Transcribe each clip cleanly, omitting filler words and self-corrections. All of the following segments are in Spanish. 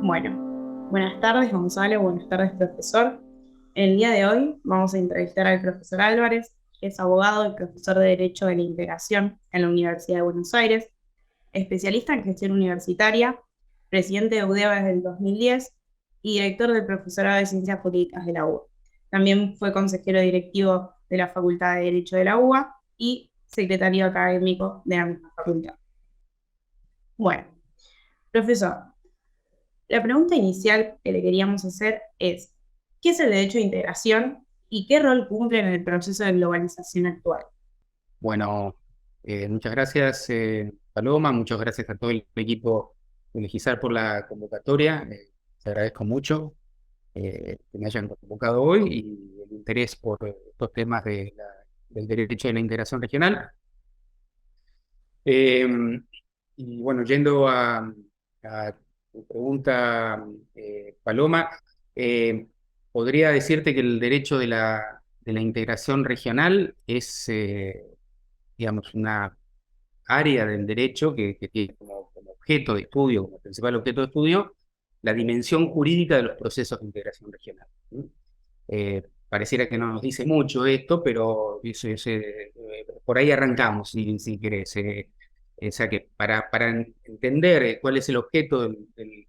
Bueno, buenas tardes Gonzalo, buenas tardes profesor. En el día de hoy vamos a entrevistar al profesor Álvarez, que es abogado y profesor de Derecho de la Integración en la Universidad de Buenos Aires, especialista en gestión universitaria, presidente de UDEVA desde el 2010 y director del Profesorado de Ciencias Políticas de la UBA. También fue consejero directivo de la Facultad de Derecho de la UBA y secretario académico de la misma facultad. Bueno, profesor, la pregunta inicial que le queríamos hacer es, ¿qué es el derecho de integración y qué rol cumple en el proceso de globalización actual? Bueno, muchas gracias, Paloma, muchas gracias a todo el equipo de Legislar por la convocatoria. Les agradezco mucho que me hayan convocado hoy y el interés por estos temas del derecho de la integración regional. Eh, y bueno, yendo a tu pregunta, Paloma, eh, podría decirte que el derecho de la integración regional es, digamos, una área del derecho que tiene como objeto de estudio, como principal objeto de estudio, la dimensión jurídica de los procesos de integración regional. ¿Sí? Pareciera que no nos dice mucho esto, pero por ahí arrancamos, si querés. O sea que para entender cuál es el objeto del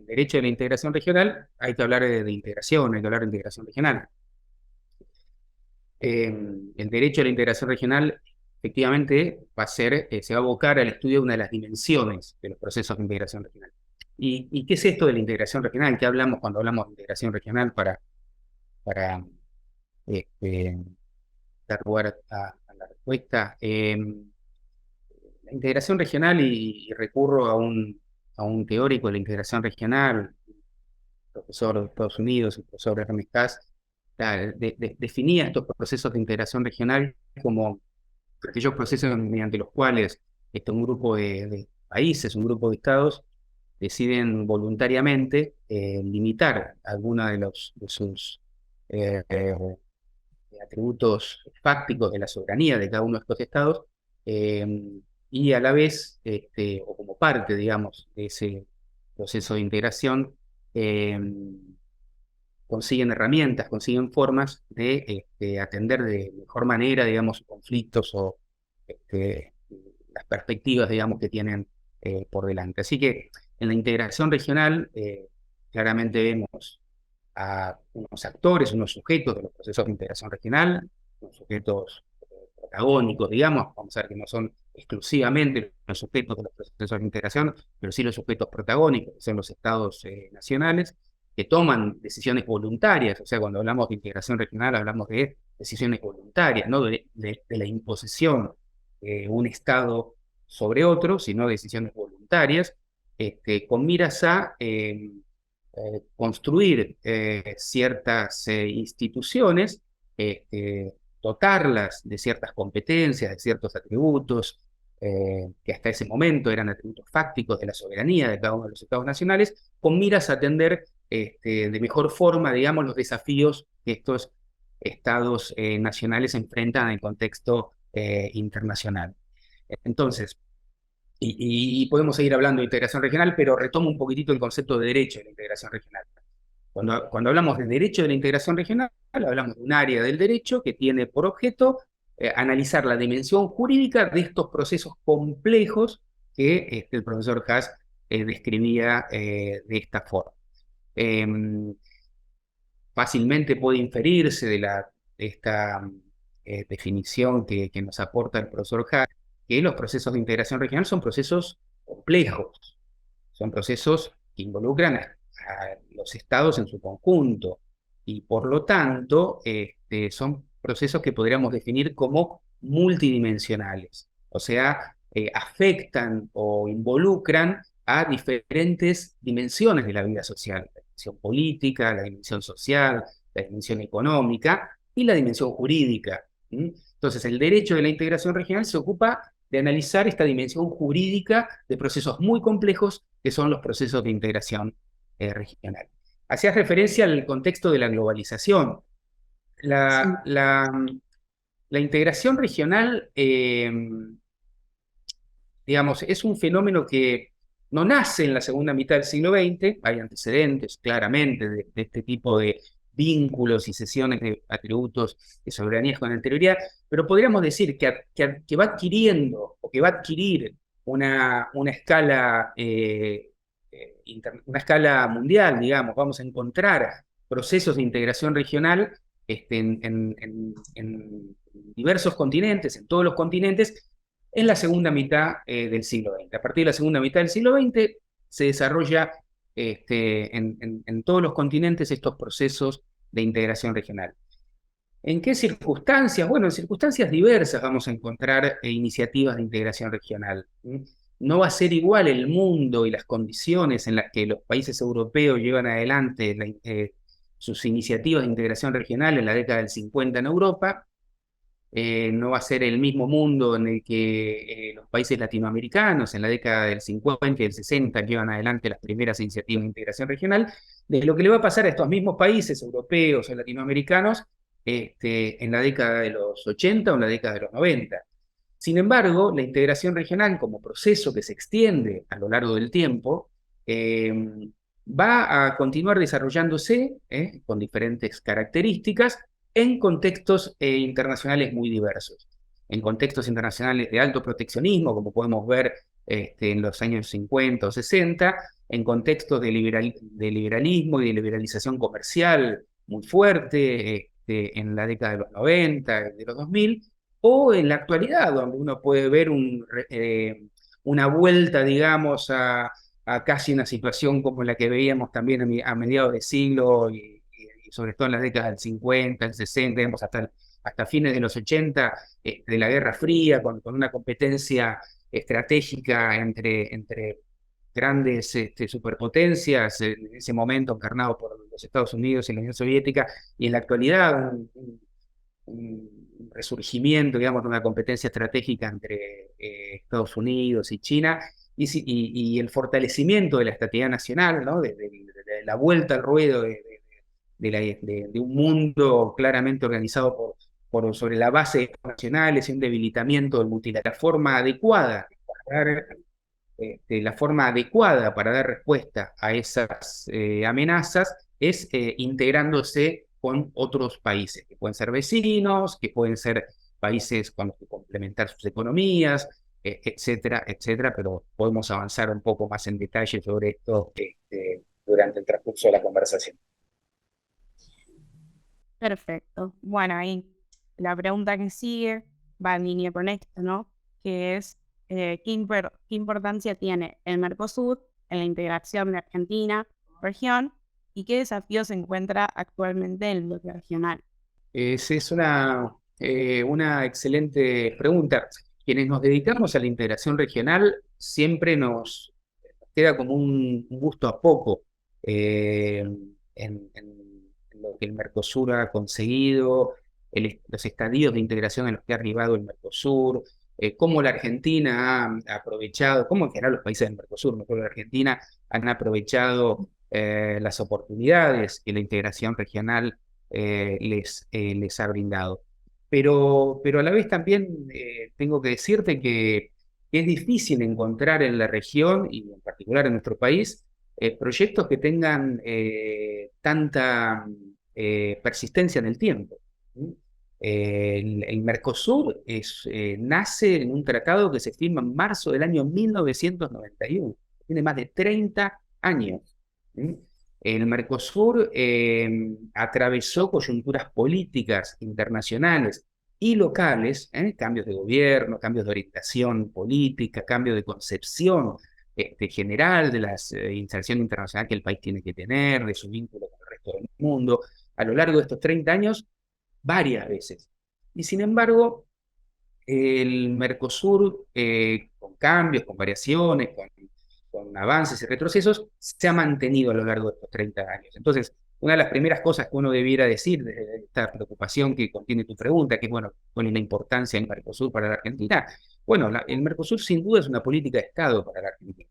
derecho de la integración regional, hay que hablar de integración, hay que hablar de integración regional. El derecho a la integración regional efectivamente se va a abocar al estudio de una de las dimensiones de los procesos de integración regional. ¿Y qué es esto de la integración regional? ¿Qué hablamos cuando hablamos de integración regional para este, dar lugar a la respuesta? La integración regional, y recurro a un teórico de la integración regional, profesor de Estados Unidos, el profesor Ernest Cass, definía estos procesos de integración regional como aquellos procesos mediante los cuales un grupo de países, un grupo de estados, deciden voluntariamente limitar alguna de sus eh, eh, atributos fácticos de la soberanía de cada uno de estos estados, eh, y a la vez, o como parte, digamos, de ese proceso de integración, eh, consiguen herramientas, consiguen formas de atender de mejor manera, digamos, conflictos o este, las perspectivas, digamos, que tienen por delante. Así que en la integración regional, claramente vemos a unos actores, unos sujetos de los procesos de integración regional, unos sujetos protagónicos, digamos, vamos a ver que no son exclusivamente los sujetos de los procesos de integración, pero sí los sujetos protagónicos, que son los estados nacionales, que toman decisiones voluntarias. O sea, cuando hablamos de integración regional hablamos de decisiones voluntarias, no de la imposición de un estado sobre otro, sino decisiones voluntarias, con miras a construir ciertas instituciones, dotarlas de ciertas competencias, de ciertos atributos, que hasta ese momento eran atributos fácticos de la soberanía de cada uno de los estados nacionales, con miras a atender de mejor forma, digamos, los desafíos que estos estados nacionales enfrentan en el contexto internacional. Entonces, y podemos seguir hablando de integración regional, pero retomo un poquitito el concepto de derecho de la integración regional. Cuando hablamos de derecho de la integración regional, hablamos de un área del derecho que tiene por objeto analizar la dimensión jurídica de estos procesos complejos que el profesor Haas describía de esta forma. Eh, Fácilmente puede inferirse de esta definición que nos aporta el profesor Haas, que los procesos de integración regional son procesos complejos, son procesos que involucran a los estados en su conjunto y por lo tanto son procesos que podríamos definir como multidimensionales, o sea, afectan o involucran a diferentes dimensiones de la vida social, la dimensión política, la dimensión social, la dimensión económica y la dimensión jurídica. Entonces, el derecho de la integración regional se ocupa de analizar esta dimensión jurídica de procesos muy complejos que son los procesos de integración regional. Hacías referencia al contexto de la globalización. La, Sí. la, la integración regional, digamos, es un fenómeno que no nace en la segunda mitad del siglo XX, hay antecedentes claramente de este tipo de vínculos y cesiones de atributos de soberanías con anterioridad, pero podríamos decir que va adquiriendo o que va a adquirir una escala, una escala mundial, digamos. Vamos a encontrar procesos de integración regional en diversos continentes, en todos los continentes, en la segunda mitad del siglo XX. A partir de la segunda mitad del siglo XX se desarrolla en todos los continentes estos procesos de integración regional. ¿En qué circunstancias? Bueno, en circunstancias diversas vamos a encontrar iniciativas de integración regional. No va a ser igual el mundo y las condiciones en las que los países europeos llevan adelante sus iniciativas de integración regional en la década del 50 en Europa. No va a ser el mismo mundo en el que los países latinoamericanos en la década del 50 y del 60 llevan adelante las primeras iniciativas de integración regional, de lo que le va a pasar a estos mismos países europeos o latinoamericanos en la década de los 80 o en la década de los 90. Sin embargo, la integración regional como proceso que se extiende a lo largo del tiempo, va a continuar desarrollándose con diferentes características en contextos internacionales muy diversos. En contextos internacionales de alto proteccionismo, como podemos ver en los años 50 o 60, en contextos de liberalismo y de liberalización comercial muy fuerte en la década de los 90, de los 2000, o en la actualidad, donde uno puede ver una vuelta, digamos, a casi una situación como la que veíamos también a mediados de siglo y sobre todo en las décadas del 50, el 60, digamos, hasta fines de los 80, de la Guerra Fría, con una competencia estratégica entre grandes superpotencias, en ese momento encarnado por los Estados Unidos y la Unión Soviética, y en la actualidad un resurgimiento, digamos, de una competencia estratégica entre Estados Unidos y China, y el fortalecimiento de la estatidad nacional, ¿no? de la vuelta al ruedo de un mundo claramente organizado sobre la base de nacionales y un debilitamiento del multilateralismo. La forma adecuada para dar respuesta a esas amenazas es integrándose con otros países, que pueden ser vecinos, que pueden ser países con los que complementar sus economías, etcétera, etcétera, pero podemos avanzar un poco más en detalle sobre esto durante el transcurso de la conversación. Perfecto. Bueno, ahí la pregunta que sigue va en línea con esto, ¿no? Que es, ¿qué importancia tiene el Mercosur en la integración de Argentina como región y qué desafíos se encuentra actualmente en el bloque regional? Es una excelente pregunta. Quienes nos dedicamos a la integración regional siempre nos queda como un gusto a poco en lo que el Mercosur ha conseguido, los estadios de integración en los que ha arribado el Mercosur, cómo la Argentina ha aprovechado, cómo en general los países del Mercosur, no solo la Argentina, han aprovechado las oportunidades que la integración regional les ha brindado. Pero a la vez también tengo que decirte que es difícil encontrar en la región, y en particular en nuestro país, proyectos que tengan tanta persistencia en el tiempo. El Mercosur nace en un tratado que se firma en marzo del año 1991. Tiene más de 30 años. El Mercosur atravesó coyunturas políticas internacionales y locales, cambios de gobierno, cambios de orientación política, cambio de concepción general de la inserción internacional que el país tiene que tener, de su vínculo con el resto del mundo, a lo largo de estos 30 años, varias veces. Y sin embargo, el Mercosur, con cambios, con variaciones, con avances y retrocesos, se ha mantenido a lo largo de estos 30 años. Entonces, una de las primeras cosas que uno debiera decir de esta preocupación que contiene tu pregunta, que es, bueno, ¿cuál es la importancia del Mercosur para la Argentina? Bueno, el Mercosur sin duda es una política de Estado para la Argentina.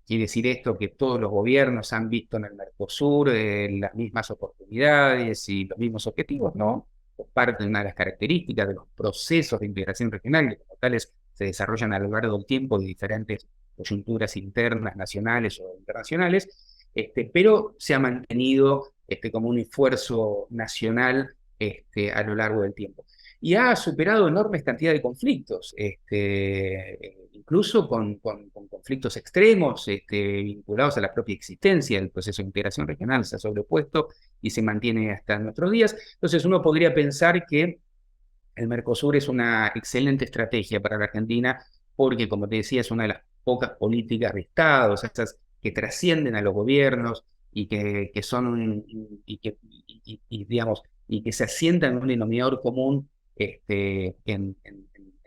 Quiere decir esto que todos los gobiernos han visto en el Mercosur las mismas oportunidades y los mismos objetivos, ¿no? Es parte de una de las características de los procesos de integración regional, que como tales se desarrollan a lo largo del tiempo de diferentes coyunturas internas, nacionales o internacionales, pero se ha mantenido como un esfuerzo nacional a lo largo del tiempo. Y ha superado enormes cantidades de conflictos, incluso con conflictos extremos vinculados a la propia existencia del proceso de integración regional, se ha sobrepuesto y se mantiene hasta nuestros días. Entonces uno podría pensar que el Mercosur es una excelente estrategia para la Argentina porque, como te decía, es una de las pocas políticas de Estado, esas que trascienden a los gobiernos y que son, digamos, y que se asientan en un denominador común en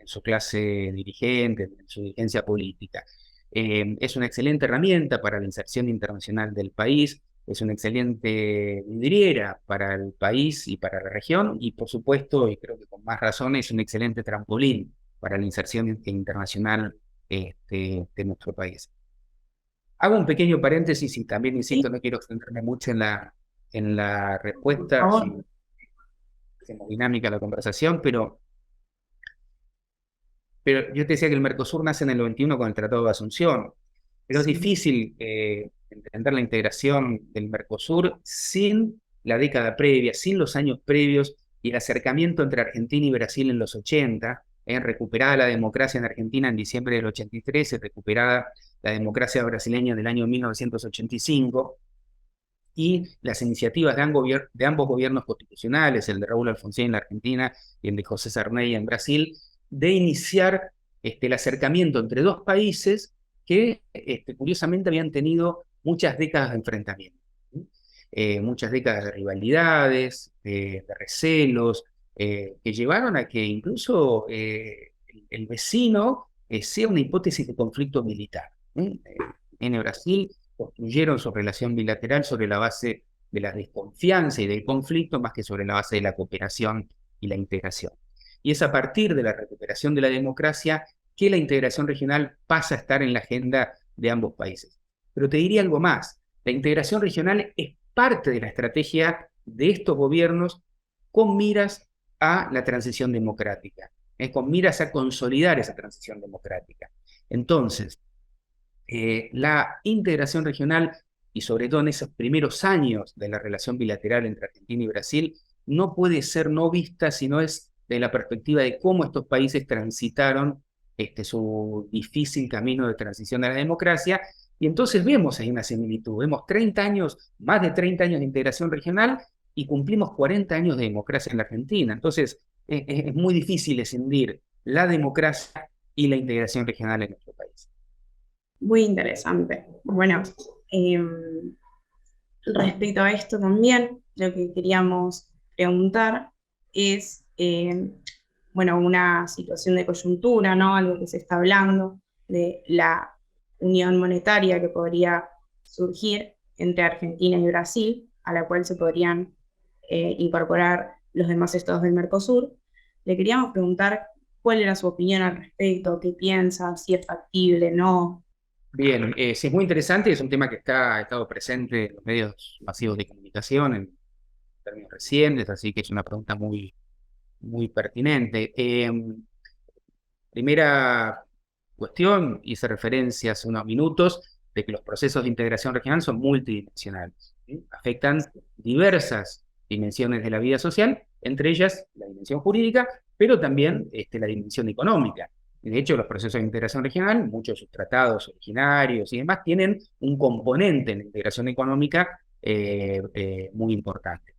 su clase dirigente, en su dirigencia política. Es una excelente herramienta para la inserción internacional del país, es una excelente vidriera para el país y para la región, y por supuesto, y creo que con más razón, es un excelente trampolín para la inserción internacional de nuestro país. Hago un pequeño paréntesis y también insisto, no quiero extenderme mucho en la Por respuesta, favor. si hacemos dinámica la conversación, pero yo te decía que el Mercosur nace en el 91 con el Tratado de Asunción, pero es Sí. difícil entender la integración del Mercosur sin la década previa, sin los años previos y el acercamiento entre Argentina y Brasil en los 80, recuperada la democracia en Argentina en diciembre del 83 y recuperada la democracia brasileña en el año 1985, y las iniciativas de ambos gobiernos constitucionales, el de Raúl Alfonsín en la Argentina y el de José Sarney en Brasil, de iniciar el acercamiento entre dos países que curiosamente habían tenido muchas décadas de enfrentamiento, muchas décadas de rivalidades, de recelos, que llevaron a que incluso el vecino sea una hipótesis de conflicto militar. En Brasil construyeron su relación bilateral sobre la base de la desconfianza y del conflicto, más que sobre la base de la cooperación y la integración. Y es a partir de la recuperación de la democracia que la integración regional pasa a estar en la agenda de ambos países. Pero te diría algo más, la integración regional es parte de la estrategia de estos gobiernos con miras a la transición democrática, con miras a consolidar esa transición democrática. Entonces, la integración regional, y sobre todo en esos primeros años de la relación bilateral entre Argentina y Brasil, no puede ser no vista si no es de la perspectiva de cómo estos países transitaron su difícil camino de transición a la democracia, y entonces vemos ahí una similitud, vemos 30 años, más de 30 años de integración regional, y cumplimos 40 años de democracia en la Argentina. Entonces, es muy difícil escindir la democracia y la integración regional en nuestro país. Muy interesante. Bueno, respecto a esto también, lo que queríamos preguntar es, bueno, una situación de coyuntura, ¿no? Algo que se está hablando de la unión monetaria que podría surgir entre Argentina y Brasil, a la cual se podrían incorporar los demás estados del Mercosur. Le queríamos preguntar cuál era su opinión al respecto, qué piensa, si es factible, no. Bien, sí, es muy interesante, es un tema que ha estado presente en los medios masivos de comunicación en términos recientes, así que es una pregunta muy, muy pertinente. Primera cuestión, hice referencia hace unos minutos de que los procesos de integración regional son multidimensionales, ¿sí? Afectan diversas dimensiones de la vida social, entre ellas la dimensión jurídica, pero también la dimensión económica. De hecho, los procesos de integración regional, muchos de sus tratados originarios y demás, tienen un componente en la integración económica muy importante.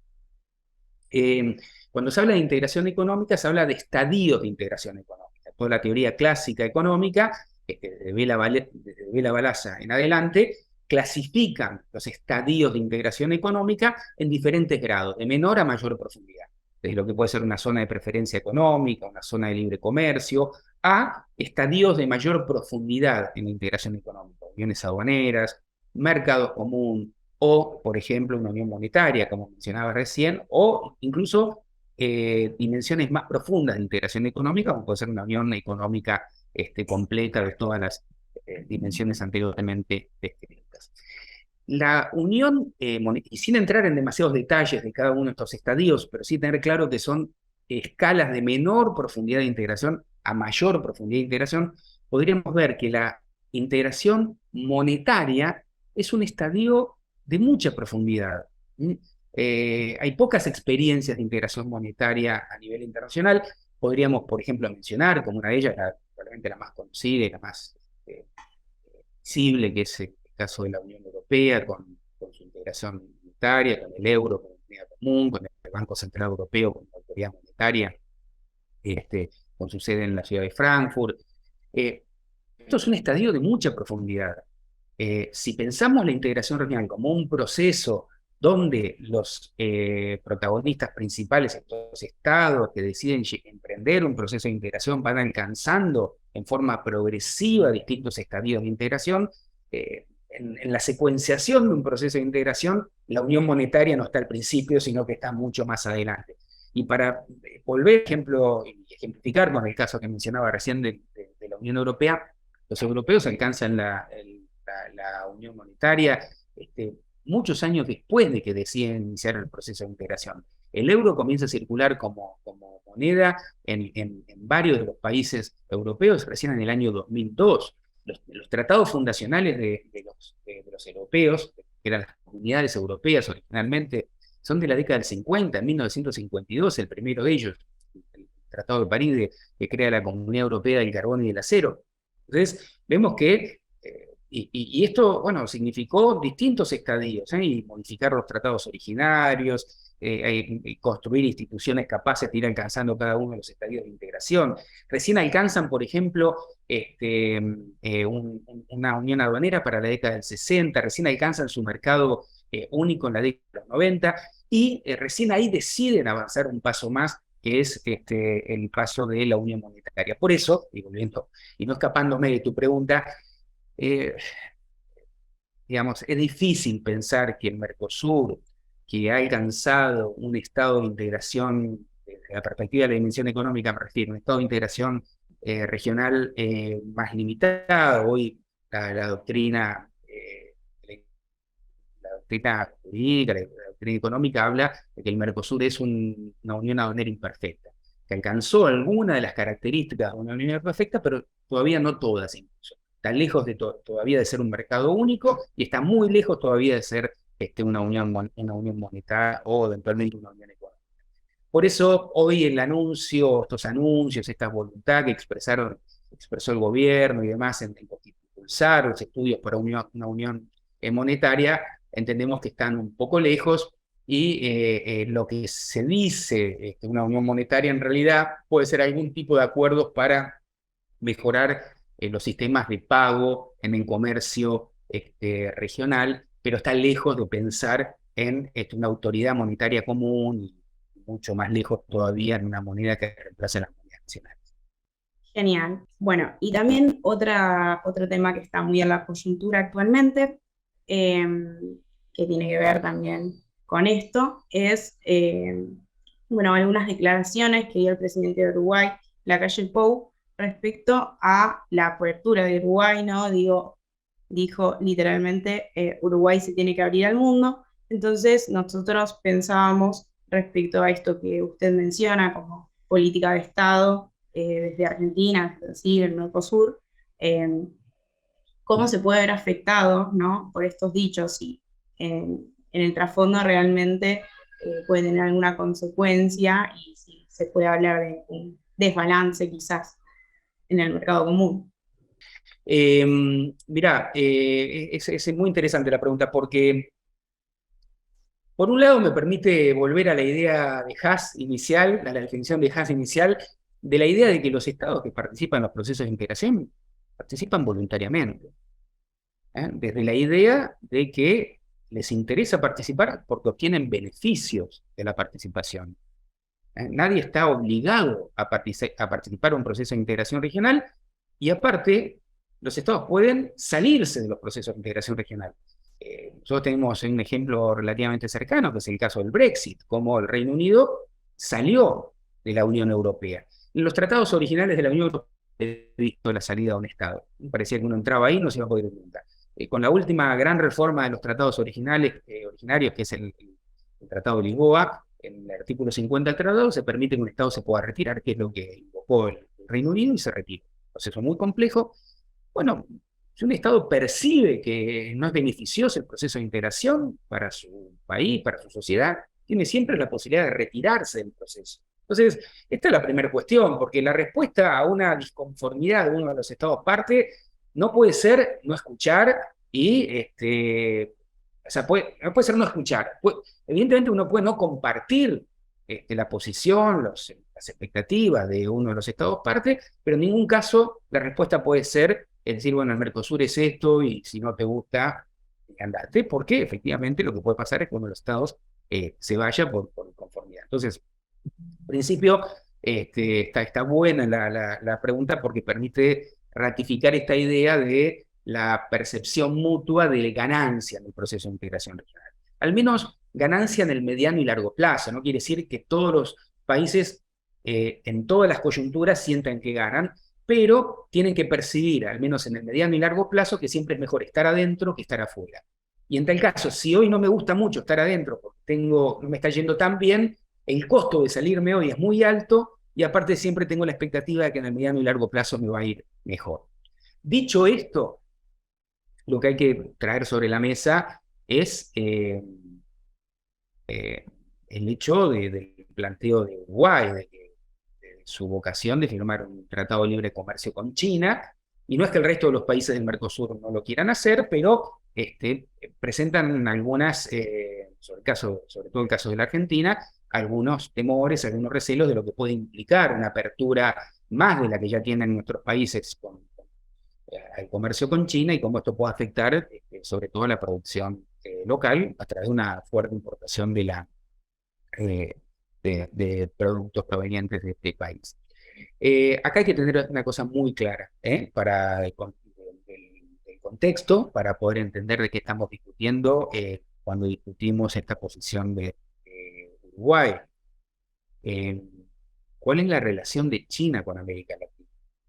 Cuando se habla de integración económica, se habla de estadios de integración económica. Toda la teoría clásica económica, de Vela Balasa en adelante, clasifican los estadios de integración económica en diferentes grados, de menor a mayor profundidad. Desde lo que puede ser una zona de preferencia económica, una zona de libre comercio, a estadios de mayor profundidad en la integración económica, uniones aduaneras, mercado común, o, por ejemplo, una unión monetaria, como mencionaba recién, o incluso dimensiones más profundas de integración económica, como puede ser una unión económica completa de todas las dimensiones anteriormente descritas. La unión, y sin entrar en demasiados detalles de cada uno de estos estadios, pero sí tener claro que son escalas de menor profundidad de integración a mayor profundidad de integración, podríamos ver que la integración monetaria es un estadio de mucha profundidad. Hay pocas experiencias de integración monetaria a nivel internacional. Podríamos, por ejemplo, mencionar como una de ellas, probablemente la más conocida y la más visible, que es el caso de la Unión Europea, con su integración monetaria, con el euro, con la moneda común, con el Banco Central Europeo, con la autoridad monetaria, con su sede en la ciudad de Frankfurt. Esto es un estadio de mucha profundidad. Si pensamos la integración regional como un proceso donde los protagonistas principales, estos estados que deciden emprender un proceso de integración, van alcanzando en forma progresiva distintos estadios de integración, en la secuenciación de un proceso de integración, la unión monetaria no está al principio, sino que está mucho más adelante. Y para volver, ejemplo, y ejemplificar con el caso que mencionaba recién de la Unión Europea, los europeos alcanzan la unión monetaria muchos años después de que deciden iniciar el proceso de integración. El euro comienza a circular como moneda en varios de los países europeos recién en el año 2002. Los tratados fundacionales de los europeos, que eran las comunidades europeas originalmente, son de la década del 50, en 1952, el primero de ellos, el Tratado de París, que crea la Comunidad Europea del Carbón y del Acero. Entonces, vemos que, y esto, bueno, significó distintos estadios, y modificar los tratados originarios, construir instituciones capaces de ir alcanzando cada uno de los estadios de integración. Recién alcanzan, por ejemplo, una unión aduanera para la década del 60, recién alcanzan su mercado único en la década de los 90, y recién ahí deciden avanzar un paso más, que es el paso de la unión monetaria. Por eso, y volviendo, y no escapándome de tu pregunta, digamos, es difícil pensar que el Mercosur, que ha alcanzado un estado de integración, desde la perspectiva de la dimensión económica, me refiero, un estado de integración regional más limitado. Hoy la doctrina jurídica, la doctrina económica habla de que el Mercosur es una unión aduanera imperfecta, que alcanzó alguna de las características de una unión imperfecta, pero todavía no todas incluso. Está lejos todavía de ser un mercado único y está muy lejos todavía de ser una unión monetaria o eventualmente una unión económica. Por eso hoy estos anuncios, esta voluntad que expresó el gobierno y demás en impulsar los estudios para una unión monetaria, entendemos que están un poco lejos y lo que se dice una unión monetaria en realidad puede ser algún tipo de acuerdos para mejorar los sistemas de pago en el comercio regional, pero está lejos de pensar en una autoridad monetaria común y mucho más lejos todavía en una moneda que reemplace las monedas nacionales. Genial. Bueno, y también otro tema que está muy en la coyuntura actualmente, que tiene que ver también con esto, es, bueno, algunas declaraciones que dio el presidente de Uruguay, Lacalle Pou, respecto a la apertura de Uruguay, ¿no? Dijo literalmente, Uruguay se tiene que abrir al mundo. Entonces, nosotros pensábamos respecto a esto que usted menciona como política de Estado, desde Argentina, es decir, el Mercosur, cómo se puede ver afectado, ¿no?, por estos dichos y en el trasfondo realmente puede tener alguna consecuencia y si se puede hablar de un desbalance quizás en el mercado común. Mirá, es muy interesante la pregunta porque, por un lado, me permite volver a la idea de Haas inicial, a la definición de Haas inicial, de la idea de que los estados que participan en los procesos de integración participan voluntariamente. Desde la idea de que les interesa participar porque obtienen beneficios de la participación. Nadie está obligado a participar en un proceso de integración regional y aparte, los estados pueden salirse de los procesos de integración regional. Nosotros tenemos un ejemplo relativamente cercano, que es el caso del Brexit, como el Reino Unido salió de la Unión Europea. En los tratados originales de la Unión Europea he visto la salida de un estado. Me parecía que uno entraba ahí y no se iba a poder preguntar. Con la última gran reforma de los tratados originarios, que es el Tratado de Lisboa, en el artículo 50 del tratado se permite que un estado se pueda retirar, que es lo que invocó el Reino Unido y se retiró. Un proceso muy complejo. Bueno, si un Estado percibe que no es beneficioso el proceso de integración para su país, para su sociedad, tiene siempre la posibilidad de retirarse del proceso. Entonces, esta es la primera cuestión, porque la respuesta a una disconformidad de uno de los Estados parte no puede ser no escuchar y, o sea, no puede ser no escuchar. Evidentemente uno puede no compartir la posición, las expectativas de uno de los Estados parte, pero en ningún caso la respuesta puede ser es decir, bueno, el Mercosur es esto y si no te gusta, andate, porque efectivamente lo que puede pasar es que uno de los Estados se vaya por inconformidad. Entonces, en principio, está buena la pregunta porque permite ratificar esta idea de la percepción mutua de ganancia en el proceso de integración regional. Al menos ganancia en el mediano y largo plazo. No quiere decir que todos los países en todas las coyunturas sientan que ganan, pero tienen que percibir, al menos en el mediano y largo plazo, que siempre es mejor estar adentro que estar afuera. Y en tal caso, si hoy no me gusta mucho estar adentro porque no me está yendo tan bien, el costo de salirme hoy es muy alto y aparte siempre tengo la expectativa de que en el mediano y largo plazo me va a ir mejor. Dicho esto, lo que hay que traer sobre la mesa es el hecho del planteo de Uruguay, de su vocación de firmar un tratado de libre comercio con China, y no es que el resto de los países del Mercosur no lo quieran hacer, pero presentan algunas, sobre todo el caso de la Argentina, algunos temores, algunos recelos de lo que puede implicar una apertura más de la que ya tienen nuestros países al comercio con China y cómo esto puede afectar sobre todo la producción local a través de una fuerte importación de productos provenientes de este país. Acá hay que tener una cosa muy clara para el contexto, para poder entender de qué estamos discutiendo cuando discutimos esta posición de Uruguay. ¿Cuál es la relación de China con América Latina?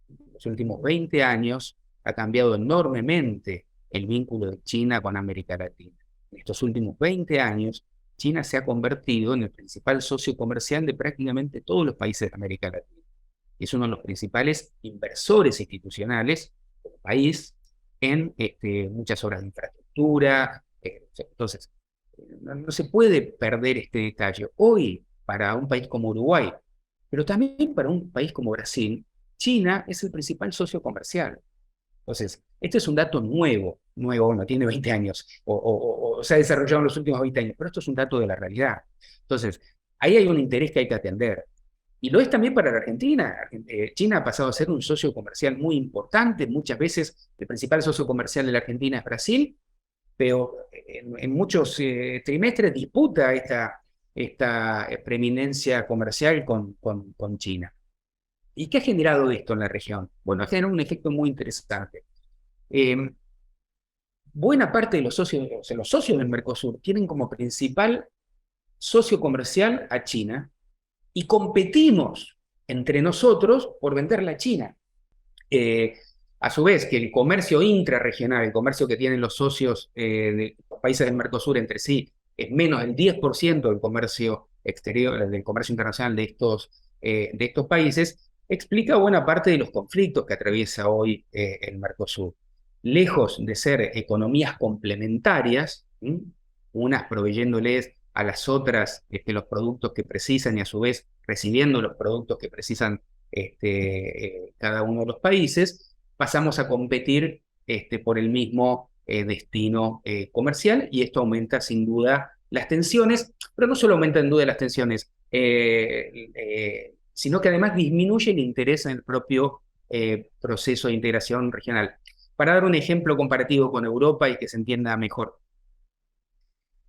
En los últimos 20 años ha cambiado enormemente el vínculo de China con América Latina. En estos últimos 20 años, China se ha convertido en el principal socio comercial de prácticamente todos los países de América Latina. Es uno de los principales inversores institucionales del país en muchas obras de infraestructura. Entonces, no se puede perder este detalle. Hoy, para un país como Uruguay, pero también para un país como Brasil, China es el principal socio comercial. Entonces, este es un dato nuevo, no tiene 20 años, o se ha desarrollado en los últimos 20 años, pero esto es un dato de la realidad. Entonces, ahí hay un interés que hay que atender. Y lo es también para la Argentina. China ha pasado a ser un socio comercial muy importante. Muchas veces el principal socio comercial de la Argentina es Brasil, pero en muchos trimestres disputa esta preeminencia comercial con China. ¿Y qué ha generado esto en la región? Bueno, ha generado un efecto muy interesante. Buena parte de los socios del Mercosur tienen como principal socio comercial a China y competimos entre nosotros por venderla a China. A su vez, que el comercio intrarregional, el comercio que tienen los socios de los países del Mercosur entre sí, es menos del 10% del comercio exterior, del comercio internacional de estos países, explica buena parte de los conflictos que atraviesa hoy el Mercosur. Lejos de ser economías complementarias, unas proveyéndoles a las otras los productos que precisan y a su vez recibiendo los productos que precisan cada uno de los países, pasamos a competir por el mismo destino comercial y esto aumenta sin duda las tensiones, pero no solo aumenta en duda las tensiones, sino que además disminuye el interés en el propio proceso de integración regional. Para dar un ejemplo comparativo con Europa y que se entienda mejor.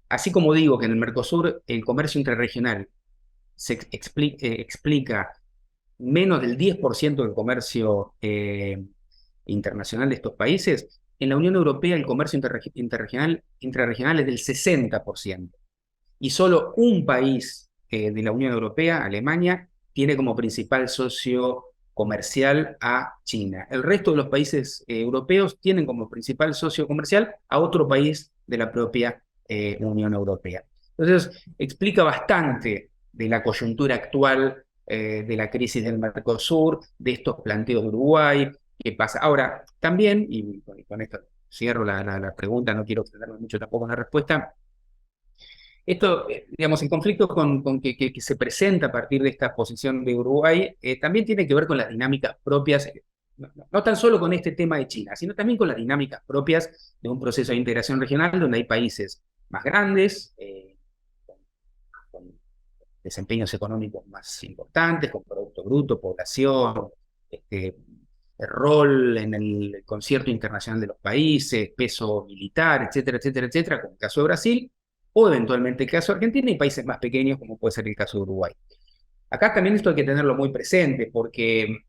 Así como digo que en el Mercosur el comercio intrarregional se explica menos del 10% del comercio internacional de estos países, en la Unión Europea el comercio intrarregional es del 60%. Y solo un país de la Unión Europea, Alemania, tiene como principal socio comercial a China. El resto de los países europeos tienen como principal socio comercial a otro país de la propia Unión Europea. Entonces, explica bastante de la coyuntura actual de la crisis del Mercosur, de estos planteos de Uruguay, qué pasa. Ahora, también, y con esto cierro la pregunta, no quiero extenderme mucho tampoco en la respuesta, esto, digamos, el conflicto que se presenta a partir de esta posición de Uruguay también tiene que ver con las dinámicas propias, no tan solo con este tema de China, sino también con las dinámicas propias de un proceso de integración regional donde hay países más grandes, con desempeños económicos más importantes, con Producto Bruto, población, este, el rol en el concierto internacional de los países, peso militar, etcétera, etcétera, etcétera, como el caso de Brasil, o eventualmente el caso de Argentina y países más pequeños como puede ser el caso de Uruguay. Acá también esto hay que tenerlo muy presente porque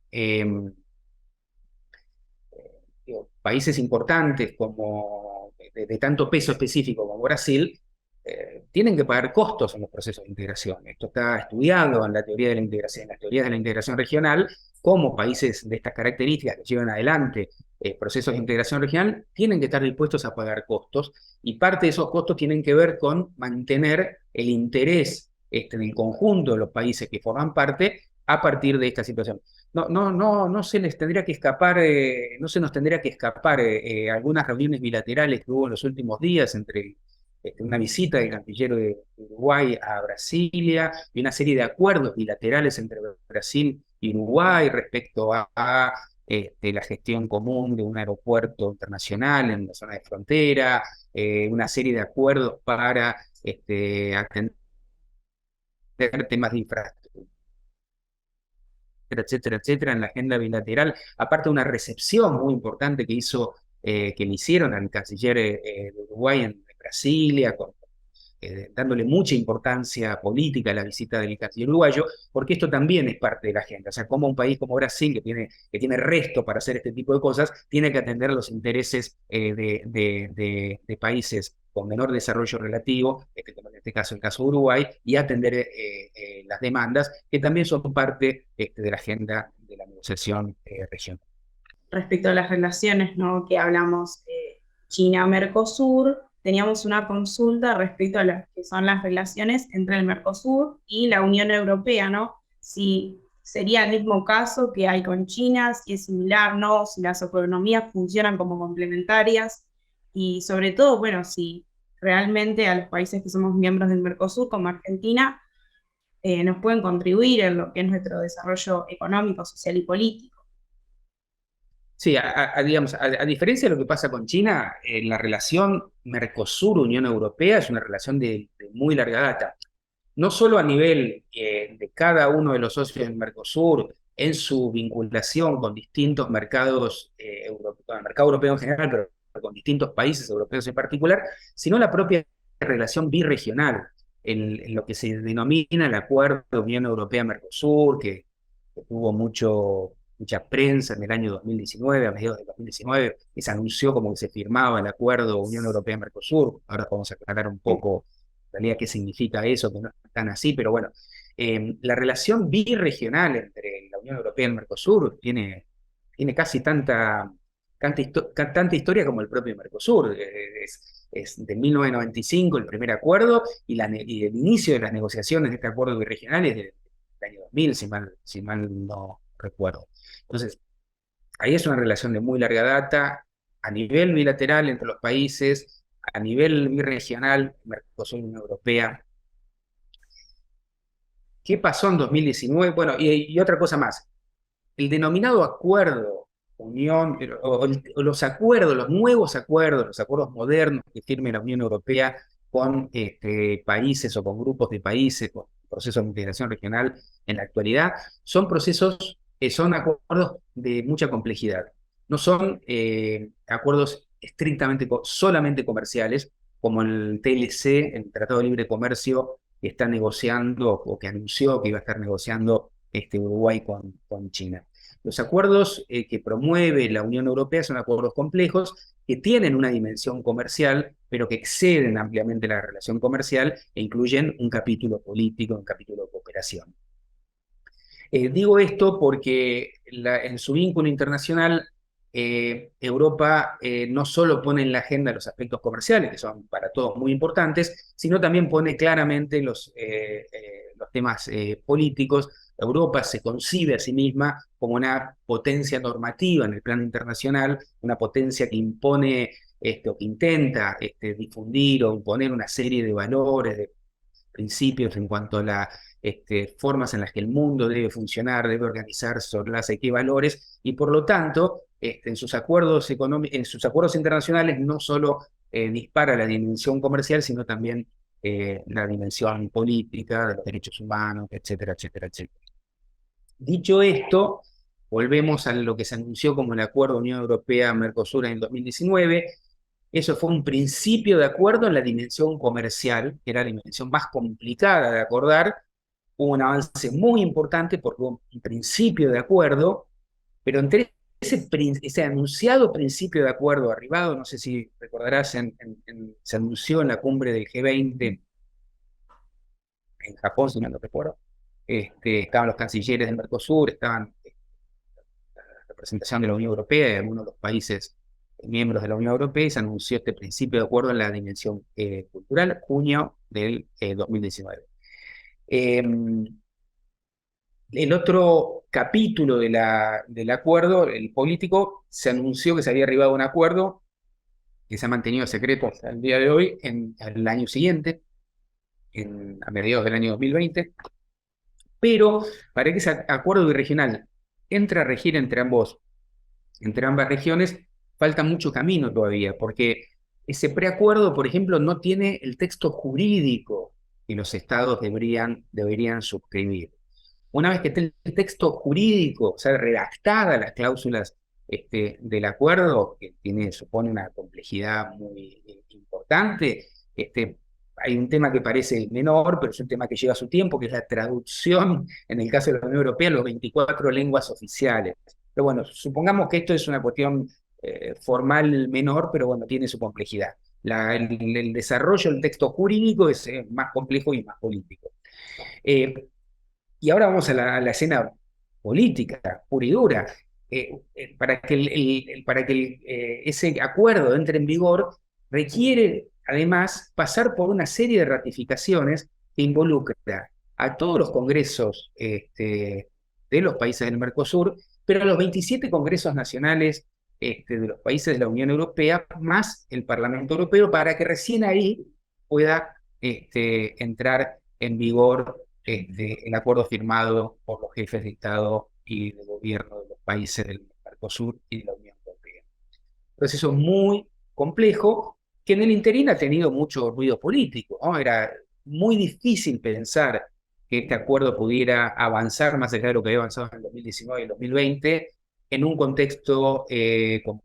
países importantes como de tanto peso específico como Brasil tienen que pagar costos en los procesos de integración. Esto está estudiado en la teoría de la integración, en las teorías de la integración regional, cómo países de estas características que llevan adelante procesos de integración regional tienen que estar dispuestos a pagar costos y parte de esos costos tienen que ver con mantener el interés del conjunto de los países que forman parte a partir de esta situación. No se les tendría que escapar, no se nos tendría que escapar algunas reuniones bilaterales que hubo en los últimos días entre una visita del canciller de Uruguay a Brasilia y una serie de acuerdos bilaterales entre Brasil y Uruguay respecto a la gestión común de un aeropuerto internacional en la zona de frontera, una serie de acuerdos para atender temas de infraestructura, etcétera, etcétera, en la agenda bilateral, aparte de una recepción muy importante que le hicieron al canciller de Uruguay en Brasilia, dándole mucha importancia política a la visita del canciller uruguayo, porque esto también es parte de la agenda. O sea, como un país como Brasil, que tiene resto para hacer este tipo de cosas, tiene que atender los intereses de países con menor desarrollo relativo, como en este caso el caso de Uruguay, y atender las demandas que también son parte de la agenda de la negociación regional. Respecto a las relaciones, ¿no? Que hablamos, China-Mercosur, teníamos una consulta respecto a las que son las relaciones entre el Mercosur y la Unión Europea, ¿no? Si sería el mismo caso que hay con China, si es similar, ¿no? Si las economías funcionan como complementarias y sobre todo, bueno, si realmente a los países que somos miembros del Mercosur, como Argentina, nos pueden contribuir en lo que es nuestro desarrollo económico, social y político. Sí, digamos, a diferencia de lo que pasa con China, la relación Mercosur-Unión Europea es una relación de muy larga data. No solo a nivel de cada uno de los socios del Mercosur, en su vinculación con distintos mercados, con el mercado europeo en general, pero con distintos países europeos en particular, sino la propia relación birregional, en lo que se denomina el Acuerdo Unión Europea-Mercosur, que tuvo mucha prensa en el año 2019, a mediados de 2019, que se anunció como que se firmaba el Acuerdo Unión Europea-Mercosur. Ahora vamos a aclarar un poco en realidad qué significa eso, que no es tan así, pero bueno, la relación birregional entre la Unión Europea y el Mercosur tiene casi tanta historia como el propio Mercosur. Es de 1995 el primer acuerdo y el inicio de las negociaciones de este acuerdo birregional es del año 2000, si mal no recuerdo. Entonces, ahí es una relación de muy larga data, a nivel bilateral entre los países, a nivel birregional, Mercosur y Unión Europea. ¿Qué pasó en 2019? Bueno, y otra cosa más. El denominado acuerdo, unión, o los acuerdos, los nuevos acuerdos, los acuerdos modernos que firme la Unión Europea con países o con grupos de países, con procesos de integración regional en la actualidad, son procesos, son acuerdos de mucha complejidad. No son acuerdos estrictamente, solamente comerciales, como el TLC, el Tratado de Libre Comercio, que está negociando o que anunció que iba a estar negociando Uruguay con China. Los acuerdos que promueve la Unión Europea son acuerdos complejos que tienen una dimensión comercial, pero que exceden ampliamente la relación comercial e incluyen un capítulo político, un capítulo de cooperación. Digo esto porque en su vínculo internacional, Europa no solo pone en la agenda los aspectos comerciales, que son para todos muy importantes, sino también pone claramente los temas políticos, Europa se concibe a sí misma como una potencia normativa en el plano internacional, una potencia que impone o que intenta difundir o imponer una serie de valores, de principios en cuanto a las formas en las que el mundo debe funcionar, debe organizarse sobre las qué valores, y por lo tanto, en sus acuerdos en sus acuerdos internacionales no solo dispara la dimensión comercial, sino también la dimensión política, de los derechos humanos, etcétera, etcétera, etcétera. Dicho esto, volvemos a lo que se anunció como el Acuerdo Unión Europea-Mercosur en el 2019. Eso fue un principio de acuerdo en la dimensión comercial, que era la dimensión más complicada de acordar. Hubo un avance muy importante porque hubo un principio de acuerdo, pero entre ese anunciado principio de acuerdo arribado, no sé si recordarás, se anunció en la cumbre del G20 en Japón, si no lo recuerdo. Estaban los cancilleres del Mercosur, estaban la representación de la Unión Europea y algunos de los países miembros de la Unión Europea, y se anunció este principio de acuerdo en la dimensión cultural, junio del 2019. El otro capítulo del acuerdo, el político, se anunció que se había arribado a un acuerdo que se ha mantenido secreto hasta el día de hoy, en el año siguiente, a mediados del año 2020, pero para que ese acuerdo birregional entre a regir entre ambas regiones, falta mucho camino todavía, porque ese preacuerdo, por ejemplo, no tiene el texto jurídico que los estados deberían suscribir. Una vez que esté el texto jurídico, o sea, redactadas las cláusulas del acuerdo, que supone una complejidad muy importante, hay un tema que parece menor, pero es un tema que lleva su tiempo, que es la traducción, en el caso de la Unión Europea, los 24 lenguas oficiales. Pero bueno, supongamos que esto es una cuestión formal menor, pero bueno, tiene su complejidad. El desarrollo del texto jurídico es más complejo y más político. Y ahora vamos a la escena política, pura y dura. Para que ese acuerdo entre en vigor, requiere además pasar por una serie de ratificaciones que involucra a todos los congresos de los países del Mercosur, pero a los 27 congresos nacionales de los países de la Unión Europea, más el Parlamento Europeo, para que recién ahí pueda entrar en vigor el acuerdo firmado por los jefes de Estado y de gobierno de los países del Mercosur y de la Unión Europea. Proceso muy complejo que en el interín ha tenido mucho ruido político, ¿no? Era muy difícil pensar que este acuerdo pudiera avanzar más allá de lo que había avanzado en el 2019 y el 2020 en un contexto con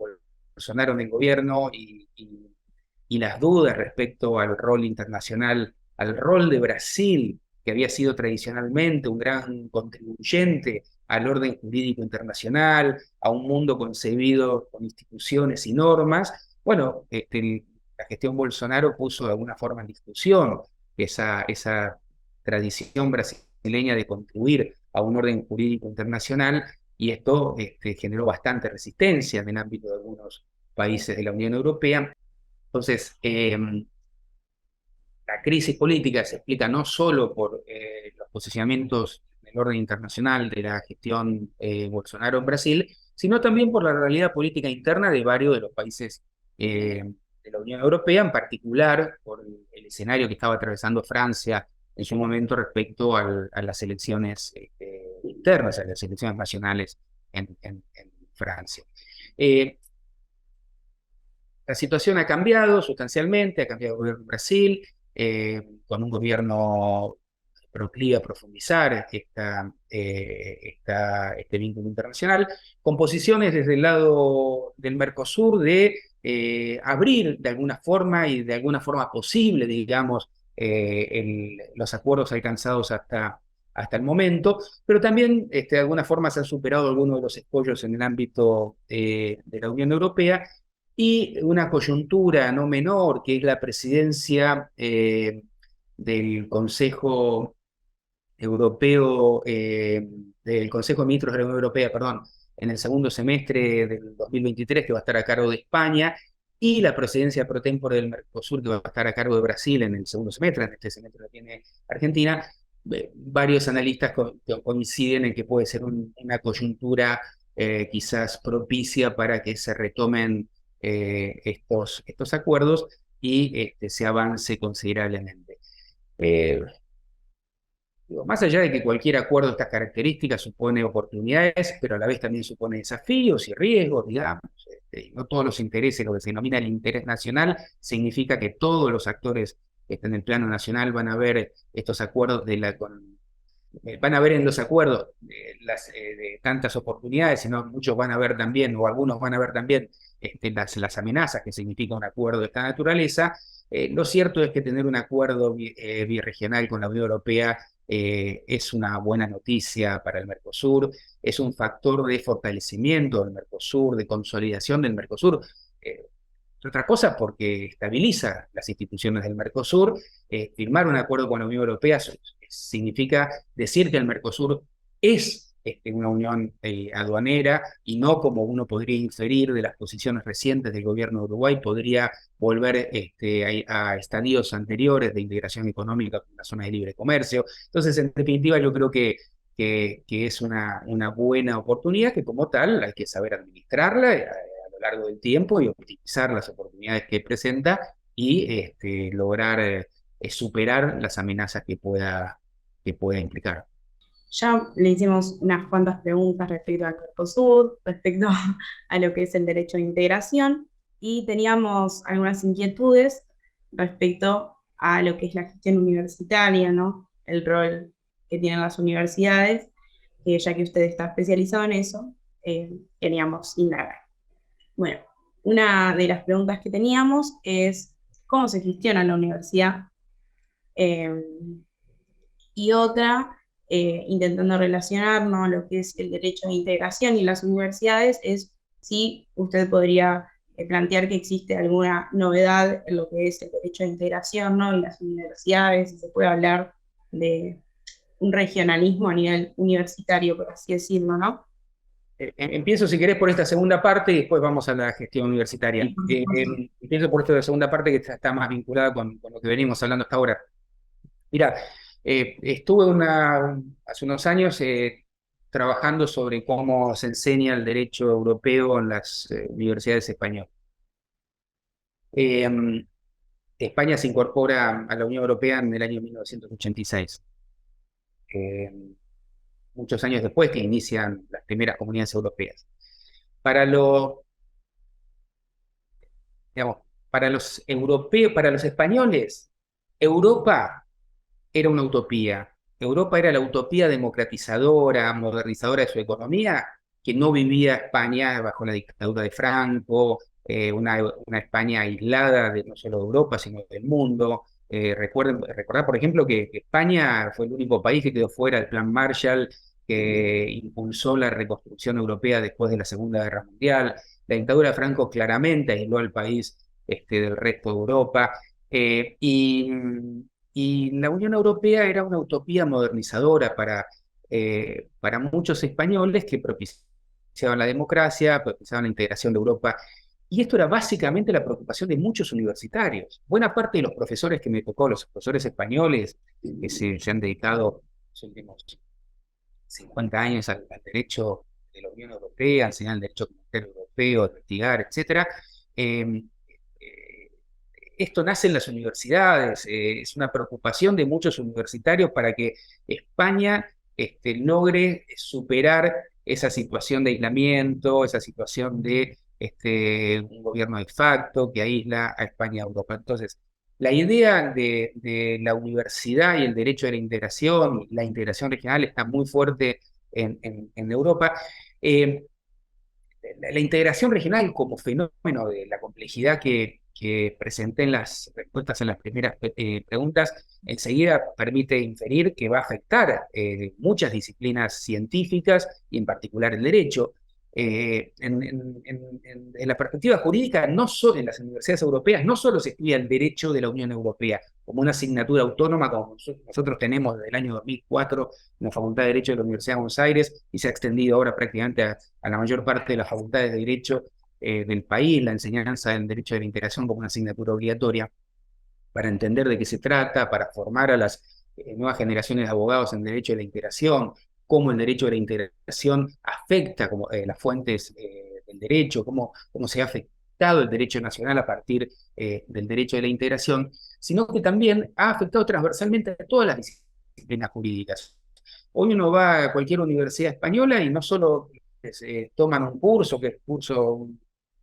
Bolsonaro en el gobierno y las dudas respecto al rol internacional, al rol de Brasil, que había sido tradicionalmente un gran contribuyente al orden jurídico internacional, a un mundo concebido con instituciones y normas. Bueno, la gestión Bolsonaro puso de alguna forma en discusión esa tradición brasileña de contribuir a un orden jurídico internacional, y esto generó bastante resistencia en el ámbito de algunos países de la Unión Europea. Entonces, la crisis política se explica no solo por los posicionamientos en el orden internacional de la gestión Bolsonaro en Brasil, sino también por la realidad política interna de varios de los países de la Unión Europea, en particular por el escenario que estaba atravesando Francia en su momento respecto a las elecciones internas, a las elecciones nacionales en Francia. La situación ha cambiado sustancialmente, ha cambiado el gobierno en Brasil, con un gobierno proclive a profundizar este vínculo internacional, con posiciones desde el lado del Mercosur de abrir de alguna forma y de alguna forma posible, digamos, los acuerdos alcanzados hasta el momento, pero también de alguna forma se han superado algunos de los escollos en el ámbito de la Unión Europea, y una coyuntura no menor, que es la presidencia del Consejo Europeo, del Consejo de Ministros de la Unión Europea, perdón, en el segundo semestre del 2023, que va a estar a cargo de España, y la presidencia pro tempore del Mercosur, que va a estar a cargo de Brasil en el segundo semestre. En este semestre la tiene Argentina. varios analistas coinciden en que puede ser una coyuntura quizás propicia para que se retomen estos acuerdos y se avance considerablemente. Eh, Más allá de que cualquier acuerdo de estas características supone oportunidades, pero a la vez también supone desafíos y riesgos, digamos. No todos los intereses, lo que se denomina el interés nacional, significa que todos los actores que estén en el plano nacional van a ver estos acuerdos van a ver en los acuerdos de tantas oportunidades, sino muchos van a ver también, o algunos van a ver también las amenazas que significa un acuerdo de esta naturaleza. Lo cierto es que tener un acuerdo birregional con la Unión Europea es una buena noticia para el Mercosur, es un factor de fortalecimiento del Mercosur, de consolidación del Mercosur. Otra cosa porque estabiliza las instituciones del Mercosur. Firmar un acuerdo con la Unión Europea significa decir que el Mercosur es una unión aduanera y no, como uno podría inferir de las posiciones recientes del gobierno de Uruguay, podría volver a estadios anteriores de integración económica con la zona de libre comercio. Entonces, en definitiva, yo creo que es una buena oportunidad que como tal hay que saber administrarla a lo largo del tiempo y optimizar las oportunidades que presenta y lograr superar las amenazas que pueda implicar. Ya le hicimos unas cuantas preguntas respecto al Mercosur, respecto a lo que es el derecho de integración, y teníamos algunas inquietudes respecto a lo que es la gestión universitaria, ¿no? El rol que tienen las universidades, ya que usted está especializado en eso, queríamos indagar. Bueno, una de las preguntas que teníamos es cómo se gestiona la universidad. Eh, y otra, intentando relacionarnos a lo que es el derecho de integración y las universidades, es si usted podría plantear que existe alguna novedad en lo que es el derecho de integración, ¿no? Y las universidades, si se puede hablar de un regionalismo a nivel universitario, por así decirlo, ¿no? Empiezo, si querés, por esta segunda parte y después vamos a la gestión universitaria. Y por supuesto, Empiezo por esta segunda parte que está más vinculada con lo que venimos hablando hasta ahora. Mira, estuve hace unos años trabajando sobre cómo se enseña el derecho europeo en las universidades españolas. Eh, España se incorpora a la Unión Europea en el año 1986. Eh, Muchos años después que inician las primeras comunidades europeas. Para los, digamos, para los europeos, para los españoles, Europa era una utopía. Europa era la utopía democratizadora, modernizadora de su economía, que no vivía España bajo la dictadura de Franco, una España aislada no solo de Europa, sino del mundo. Recordar, por ejemplo, que España fue el único país que quedó fuera del Plan Marshall, que impulsó la reconstrucción europea después de la Segunda Guerra Mundial. La dictadura de Franco claramente aisló al país del resto de Europa. Eh, y, y la Unión Europea era una utopía modernizadora para muchos españoles que propiciaban la democracia, propiciaban la integración de Europa. Y esto era básicamente la preocupación de muchos universitarios. Buena parte de los profesores que me tocó, los profesores españoles que se han dedicado los últimos 50 años al derecho de la Unión Europea, a enseñar el derecho comunitario europeo, a investigar, etcétera. Eh, eh, Esto nace en las universidades, es una preocupación de muchos universitarios para que España logre superar esa situación de aislamiento, esa situación de un gobierno de facto que aísla a España y a Europa. Entonces, la idea de la universidad y el derecho de la integración regional está muy fuerte en Europa. Eh, la integración regional como fenómeno de la complejidad que presenté en las respuestas en las primeras preguntas, enseguida permite inferir que va a afectar muchas disciplinas científicas y en particular el derecho. En la perspectiva jurídica, no solo en las universidades europeas, no solo se estudia el derecho de la Unión Europea como una asignatura autónoma, como nosotros tenemos desde el año 2004 en la Facultad de Derecho de la Universidad de Buenos Aires, y se ha extendido ahora prácticamente a la mayor parte de las facultades de Derecho del país, la enseñanza del derecho de la integración como una asignatura obligatoria, para entender de qué se trata, para formar a las nuevas generaciones de abogados en derecho de la integración, cómo el derecho de la integración afecta como, las fuentes del derecho, cómo se ha afectado el derecho nacional a partir del derecho de la integración, sino que también ha afectado transversalmente a todas las disciplinas jurídicas. Hoy uno va a cualquier universidad española y no solo toman un curso, que es un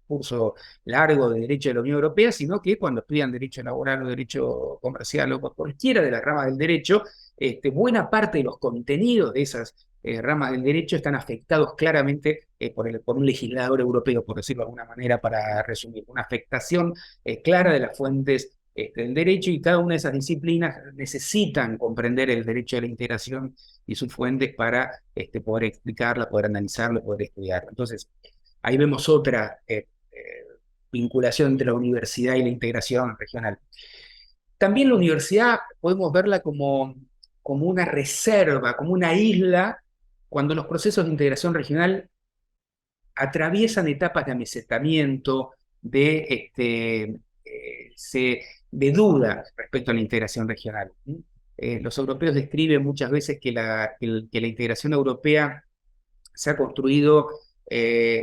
curso largo de Derecho de la Unión Europea, sino que cuando estudian Derecho Laboral o Derecho Comercial o cualquiera de las ramas del derecho, buena parte de los contenidos de esas ramas del derecho están afectados claramente por un legislador europeo, por decirlo de alguna manera, para resumir, una afectación clara de las fuentes del derecho, y cada una de esas disciplinas necesitan comprender el derecho de la integración y sus fuentes para poder explicarla, poder analizarla, poder estudiarla. Entonces, ahí vemos otra vinculación entre la universidad y la integración regional. También la universidad podemos verla como una reserva, como una isla, cuando los procesos de integración regional atraviesan etapas de amesetamiento, de duda respecto a la integración regional. Los europeos describen muchas veces que la integración europea se ha construido